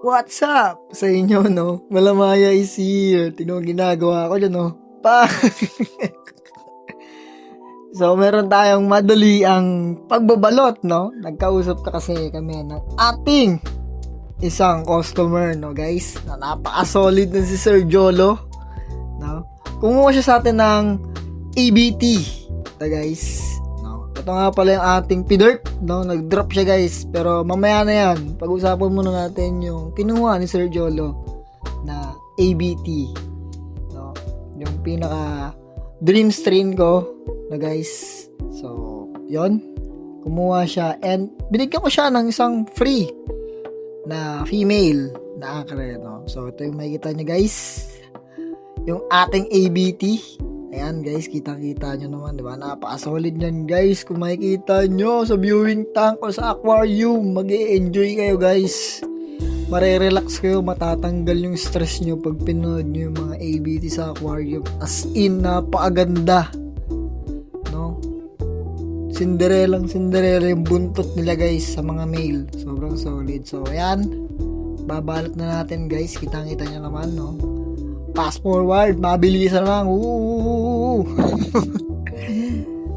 What's up sa inyo, no? Malamaya is here. Tingnan mo ginagawa ko dyan, no? So, meron tayong madali ang pagbabalot, no? Nagkausap ka kasi kami ng ating isang customer, no, guys? Na napaka-solid na si Sir Jolo, no? Kumuha siya sa atin ng ABT, guys. No? Ito nga pala yung ating P-Dirt, no? Nag-drop siya, guys. Pero mamaya na yan. Pag-usapan muna natin yung kinuha ni Sir Jolo na ABT, no? Yung pinaka dream strain ko, na guys. So, yon, kumuha siya and binigyan ko siya ng isang free na female na acre, no? So, ito yung makikita nyo, guys. Yung ating ABT. Ayan, guys, kitang-kita nyo naman, di ba? Napaka-solid yan, guys. Kung makikita nyo sa viewing tank o sa aquarium, mag-i-enjoy kayo, guys. Mare-relax kayo, matatanggal yung stress nyo pag pinood nyo yung mga ABT sa aquarium. As in, napakaganda. No? Cinderella yung buntot nila, guys, sa mga male. Sobrang solid. So, ayan. Babalot na natin, guys. Kitang-kita nyo naman, no? Fast forward, mabilisan lang.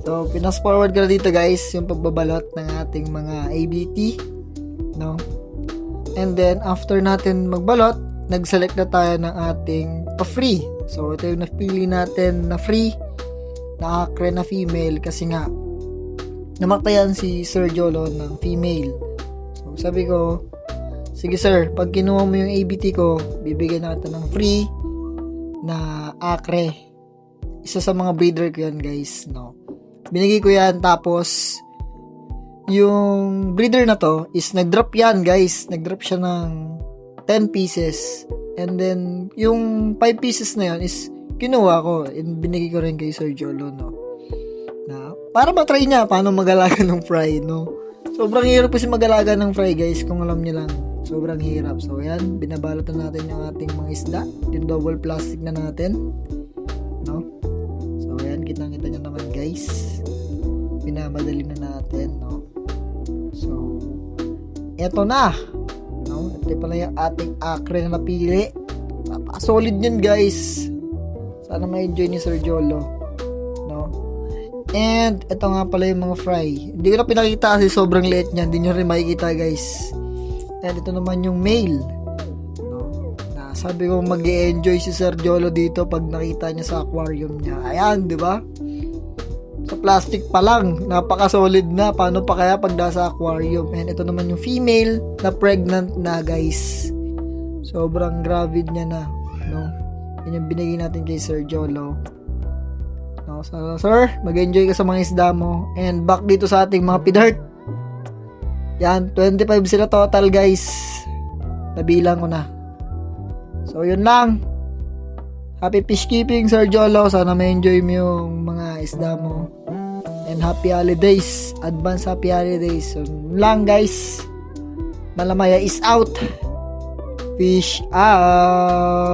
So, pinas forward ko na dito, guys, yung pagbabalot ng ating mga ABT, no? And then, after natin magbalot, nag-select na tayo ng ating pa-free. So, ito yung napili natin na free na acre na female kasi nga namatayan si Sir Jolo ng female. So, sabi ko, sige sir, pag kinuha mo yung ABT ko, bibigyan natin ng free na acre. Isa sa mga breeder ko yan, guys, no? Binigay ko yan, tapos yung breeder na to is nag-drop yan, guys. Nag-drop siya ng 10 pieces. And then, yung 5 pieces na yan is kinuha ko and binigay ko rin kay Sir Jolo, no? Na, para matry niya paano mag-alaga ng fry, no? Sobrang hirap kasi mag-alaga ng fry, guys, kung alam niyo lang. Sobrang hirap. So, yan. Binabalot na natin yung ating mga isda. Yung double plastic na natin. No? So, yan. Kitang-kita nyo naman, guys. Binamadali na natin, no? So, eto na. No? Ito pala yung ating acre na napili. Solid yan, guys. Sana ma-enjoy ni Sir Jolo. No? And, ito nga pala yung mga fry. Hindi ko na pinakita kasi sobrang liit niyan. Hindi nyo rin makikita, guys. And ito naman yung male, no? Na sabi ko mag-i-enjoy si Sir Jolo dito pag nakita niya sa aquarium niya. Ayan, di ba? Sa plastic pa lang, napaka-solid na. Paano pa kaya pag nasa aquarium? And ito naman yung female na pregnant na, guys. Sobrang gravid niya na, no? Yan yung binigay natin kay Sir Jolo. No, so, sir, mag-enjoy ka sa mga isda mo. And back dito sa ating mga P-Dirt. Yan, 25 sila total, guys. Nabilang ko na. So, yun lang. Happy fish keeping, Sir Jolo. Sana ma-enjoy mo yung mga isda mo. And happy holidays. Advance happy holidays. So, yun lang, guys. Malamaya is out. Fish out.